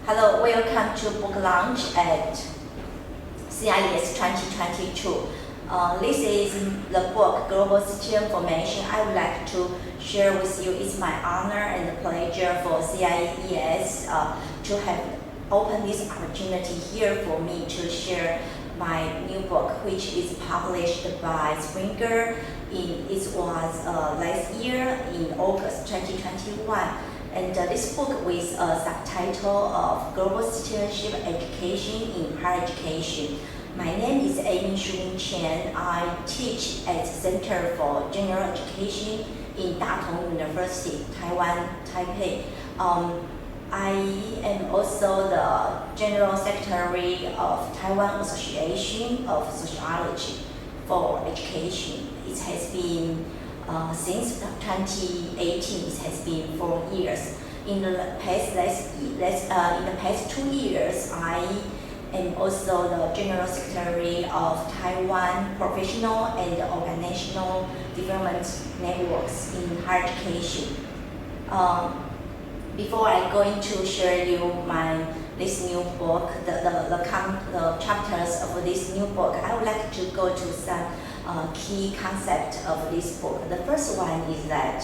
Hello, welcome to book launch at CIS 2022. This is the book Global Citizen Formation. I would like to share with you. It's my honor and pleasure for CIES to have opened this opportunity here for me to share my new book, which is published by Springer. It was last year in August 2021. And this book with a subtitle of Global Citizenship Education in Higher Education. My name is Shumin CHEN. I teach at Center for General Education in Datong University, Taiwan, Taipei. I am also the General Secretary of Taiwan Association of Sociology for Education. It has been since 2018, it has been 4 years. In the past 2 years, I am also the General Secretary of Taiwan Professional and Organizational Development Networks in Higher Education. Before I going to share you this new book, the chapters of this new book, I would like to go to some key concept of this book. The first one is that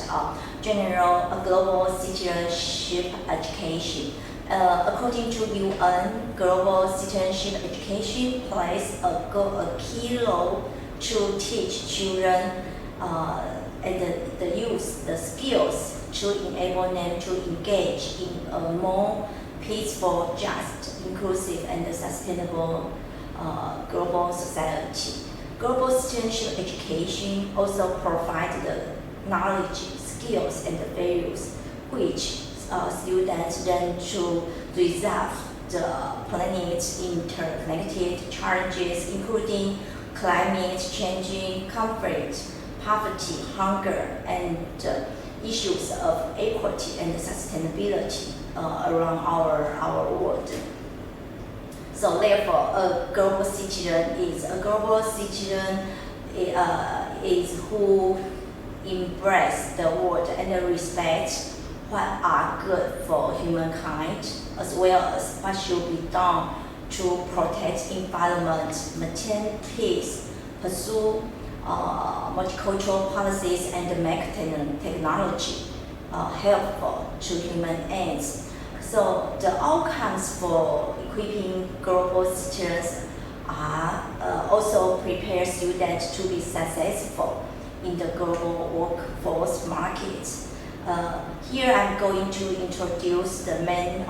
global citizenship education. According to UN, global citizenship education plays a key role to teach children and the youth the skills to enable them to engage in a more peaceful, just, inclusive, and sustainable global society. Global citizenship education also provides the knowledge, skills, and values which students learn to resolve the planet's interconnected challenges, including climate change, conflict, poverty, hunger, and issues of equity and sustainability around our world. So therefore, a global citizen is who embrace the world and respect what are good for humankind, as well as what should be done to protect environment, maintain peace, pursue multicultural policies, and make technology helpful to human ends. So the outcomes for equipping global citizens are also prepare students to be successful in the global workforce markets. Here I'm going to introduce the main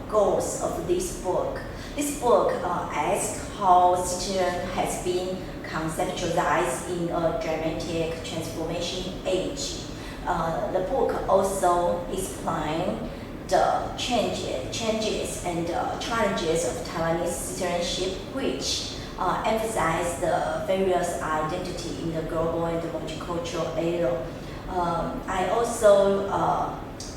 goals of this book. This book asks how citizenship has been conceptualized in a dramatic transformation age. The book also explains the changes and challenges of Taiwanese citizenship, which emphasize the various identity in the global and multicultural era. I also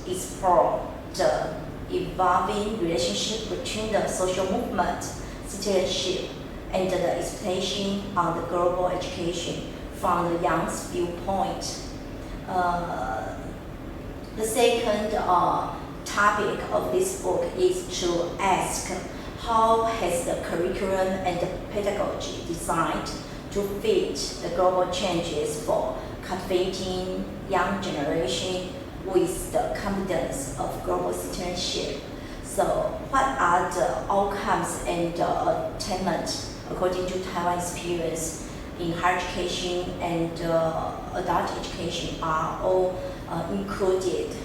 explore the evolving relationship between the social movement, citizenship, and the expectation on the global education from the young's viewpoint. The second topic of this book is to ask how has the curriculum and the pedagogy designed to fit the global changes for cultivating young generation with the competence of global citizenship. So what are the outcomes and attainment according to Taiwan experience in higher education and adult education are all included.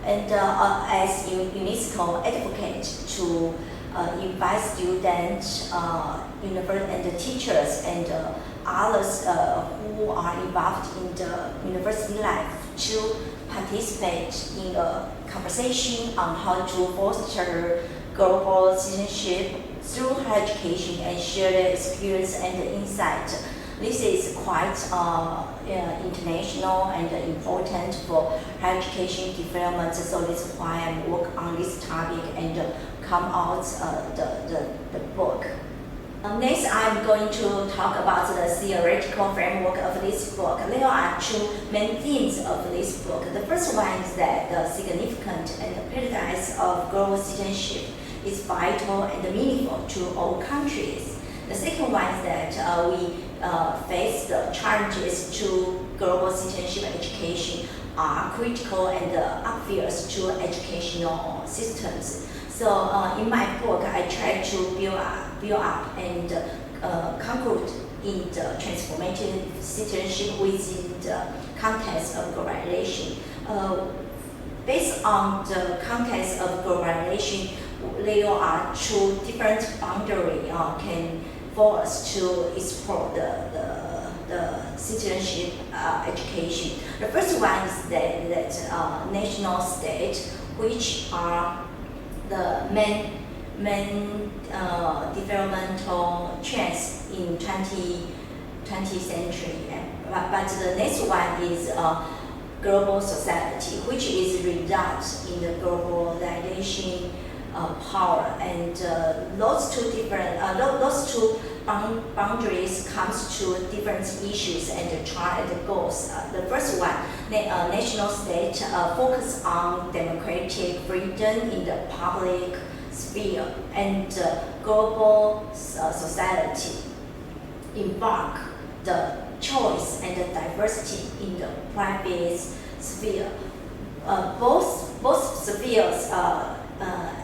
And as UNESCO advocate to invite students, and the teachers and others who are involved in the university life to participate in a conversation on how to foster global citizenship through higher education and share their experience and insight. This is quite international and important for higher education development, so that's why I work on this topic and come out the book. Next, I'm going to talk about the theoretical framework of this book. There are two main themes of this book. The first one is that the significant and the paradise of global citizenship is vital and meaningful to all countries. The second one is that we face the challenges to global citizenship education are critical and obvious to educational systems. So in my book, I try to build up and conclude in the transformative citizenship within the context of globalization. Based on the context of globalization, there are two different boundaries can for us to explore the citizenship education. The first one is that national state, which are the main developmental trends in 20th century. But the next one is global society, which is result in the globalization power, and those two boundaries comes to different issues and try and goals. The first one, national state focus on democratic freedom in the public sphere, and global society embark the choice and the diversity in the private sphere. Both spheres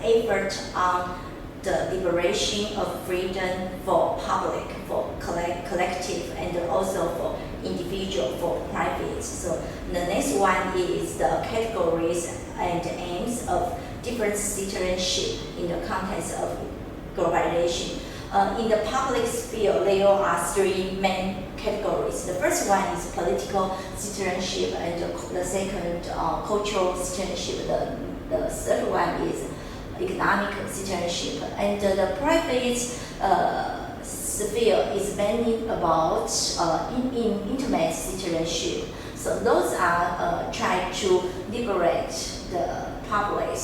effort on the liberation of freedom for public, for collective, and also for individual, for private. So the next one is the categories and aims of different citizenship in the context of globalization. In the public sphere, there are three main categories. The first one is political citizenship, and the second, cultural citizenship. The third one is economic citizenship, and the private sphere is mainly about intimate citizenship. So those are try to liberate the public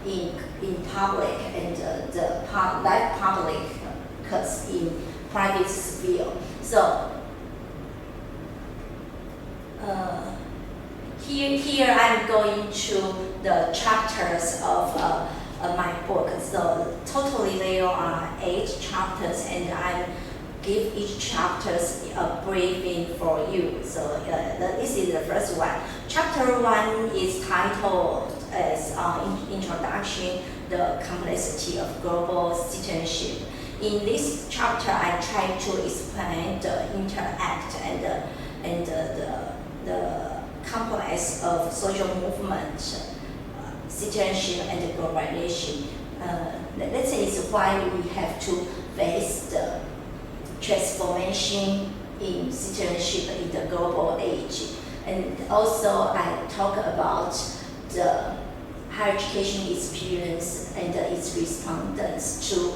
in public, and the life public in private sphere. So here I'm going to the chapters of my book. So totally there are 8 chapters, and I give each chapters a briefing for you. So this is the first one. Chapter 1 is titled as Introduction, the Complexity of Global Citizenship. In this chapter, I try to explain the interact and the complex of social movement, citizenship, and globalization. Let's say it's why we have to face the transformation in citizenship in the global age. And also I talk about the higher education experience and its respondents to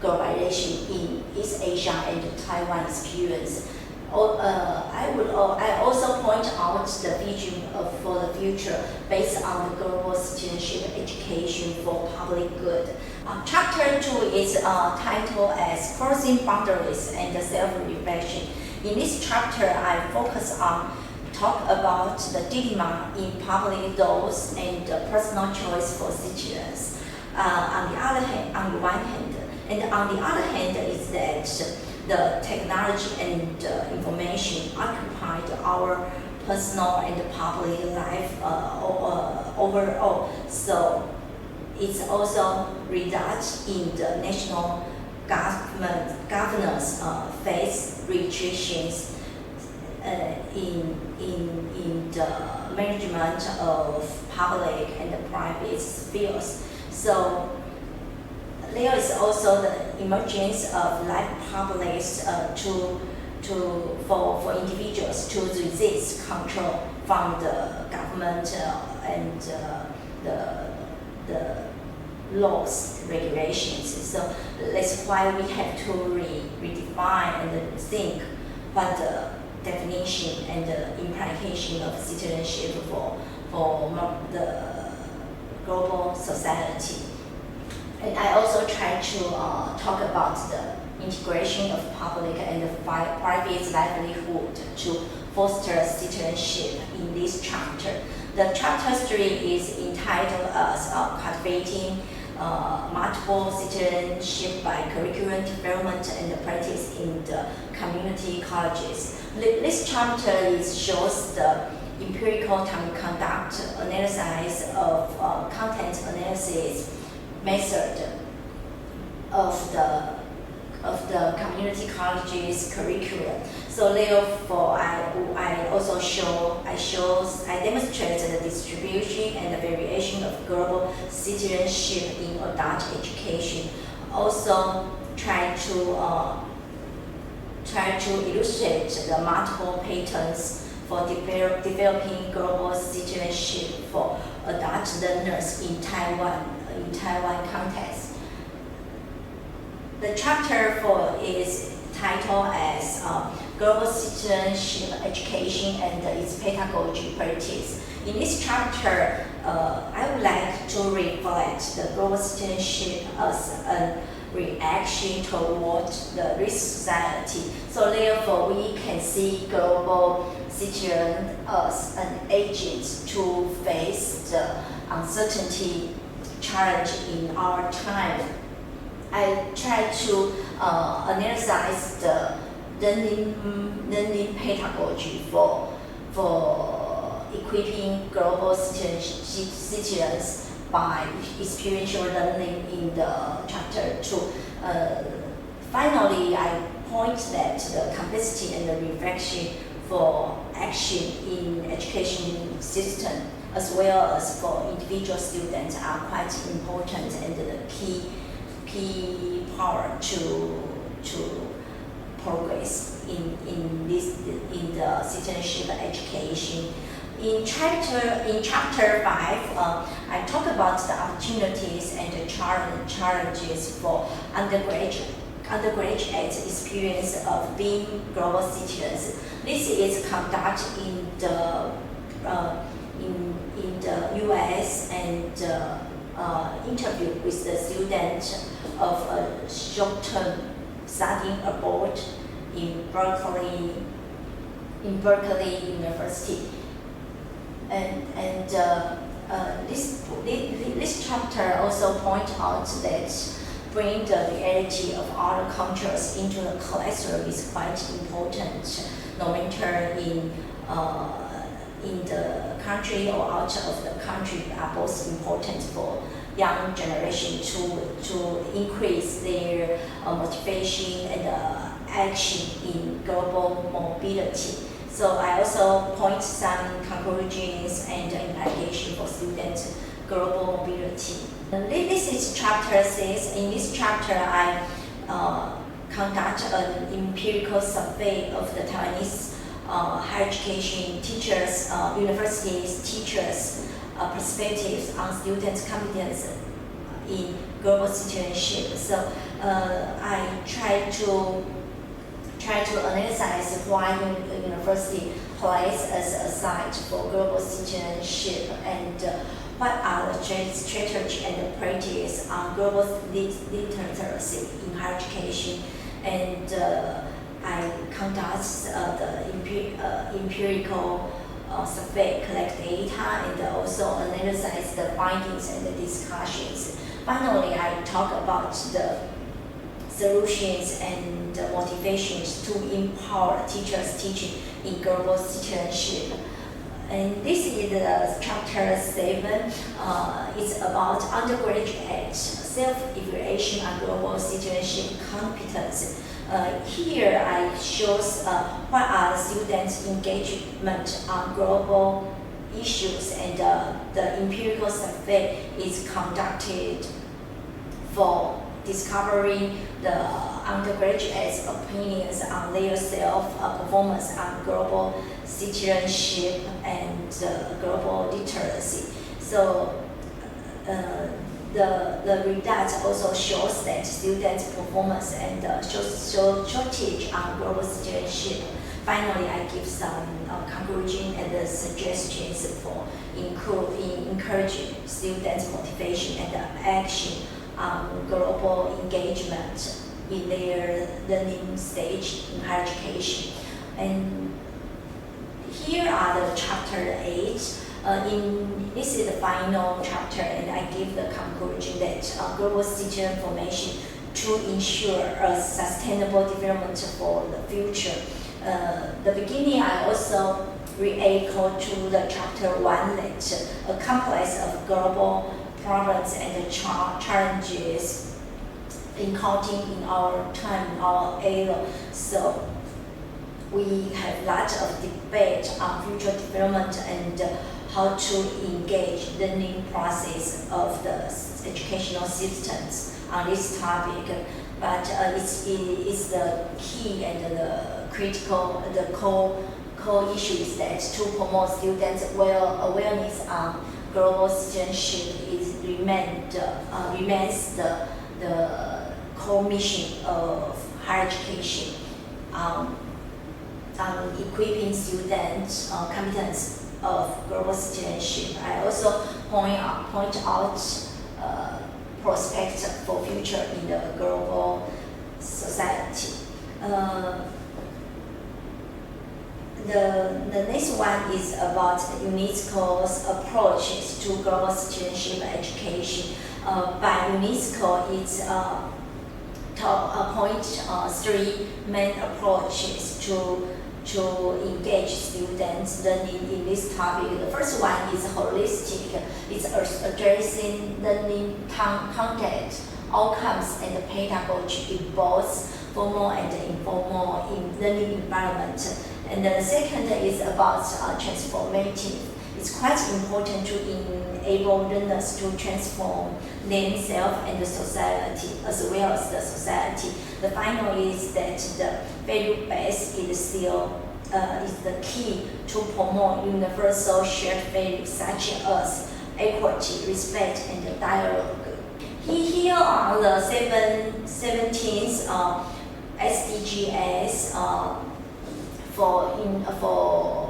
globalization in East Asia and Taiwan experience. I also point out the vision for the future based on the global citizenship education for public good. Chapter 2 is titled as Crossing Boundaries and Self-Reflection. In this chapter, I focus on talk about the dilemma in public laws and personal choice for citizens. On the one hand, and on the other hand is that the technology and information occupied our personal and public life overall. So it's also results in the national governance face restrictions in the management of public and private spheres. So there is also the emergence of life public for individuals to resist control from the government and the laws, regulations. So that's why we have to redefine and think what the definition and the implication of citizenship for the global society. And I also try to talk about the integration of public and private livelihood to foster citizenship in this chapter. The chapter 3 is entitled as Cultivating Multiple Citizenship by Curriculum Development and Practice in the Community Colleges. This chapter shows the empirical conduct analysis of content analysis method of the community college's curriculum. So therefore, I demonstrate the distribution and the variation of global citizenship in adult education. Also try to illustrate the multiple patterns for developing global citizenship for adult learners in Taiwan context. The chapter 4 is titled as Global Citizenship Education and its Pedagogy Practice. In this chapter, I would like to reflect the global citizenship as a reaction toward the rich society. So therefore, we can see global citizen as an agent to face the uncertainty challenge in our time. I try to analyze the learning pedagogy for equipping global citizens by experiential learning in the chapter 2. Finally, I point that the complexity and the reflection for action in education system as well as for individual students are quite important and the key power to progress in the citizenship education. In chapter 5, I talk about the opportunities and the challenges for undergraduate experience of being global citizens. This is conducted in the U.S. and interview with the student of a short-term studying abroad in Berkeley University. And this chapter also points out that bring the reality of other cultures into the classroom is quite important, no matter in the country or out of the country are both important for young generation to increase their motivation and action in global mobility. So I also point some conclusions and implications for students' global mobility. This is chapter 6. In this chapter, I conduct an empirical survey of the Taiwanese higher education teachers, universities, teachers' perspectives on students' competence in global citizenship. So I try to analyze why university plays as a site for global citizenship and what are the strategy and practice on global literacy in higher education. And I conduct the empirical survey, collect data, and also analyze the findings and the discussions. Finally, I talk about the solutions and the motivations to empower teachers teaching in global citizenship. And this is the chapter 7. It's about undergraduate self-evaluation on global citizenship competence. Here I shows what are the students' engagement on global issues, and the empirical survey is conducted for discovering the undergraduates' opinions on their self-performance on global citizenship and global literacy. So the results also shows that students' performance and shortage on global citizenship. Finally, I give some conclusion and suggestions for encouraging students' motivation and action on global engagement. in their learning stage in higher education. And here are the chapter 8. This is the final chapter, and I give the conclusion that global citizen formation to ensure a sustainable development for the future. The beginning, I also re-echo to the chapter 1 that a complex of global problems and challenges encountered in our time, in our era. So we have lots of debate on future development and how to engage the learning process of the educational systems on this topic. But it's the key and the critical, the core issue is that to promote students' awareness on global citizenship remains the core mission of higher education. Equipping students' competence of global citizenship. I also point out prospects for future in the global society. The next one is about UNESCO's approaches to global citizenship education. By UNESCO, it's point 3 main approaches to engage students learning in this topic. The first one is holistic. It's addressing learning content, outcomes, and pedagogy in both formal and informal learning environment. And the second is about transformative. It's quite important to enable learners to transform themselves and the society as well as the society. The final is that the value base is still is the key to promote universal shared values such as equity, respect, and dialogue. Here are the 17th SDGs for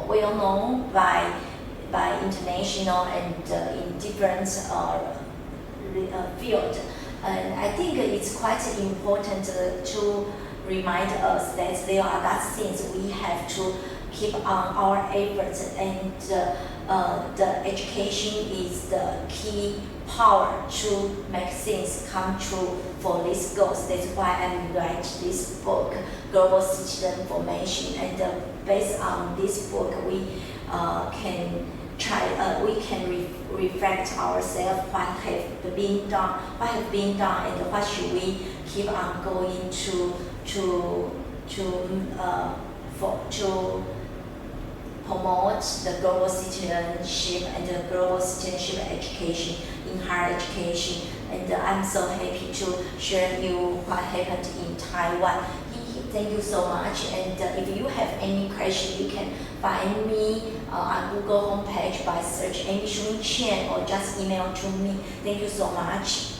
well known by international and in different field. And I think it's quite important to remind us that there are lots of things we have to keep on our efforts, and the education is the key power to make things come true for these goals. That's why I write this book, Global Citizen Formation. And based on this book, we can reflect ourselves what have been done, and what should we keep on going to promote the global citizenship and the global citizenship education in higher education. And I'm so happy to share you what happened in Taiwan. Thank you so much. And if you have any question, you can find me on Google homepage by search Shumin CHEN or just email to me. Thank you so much.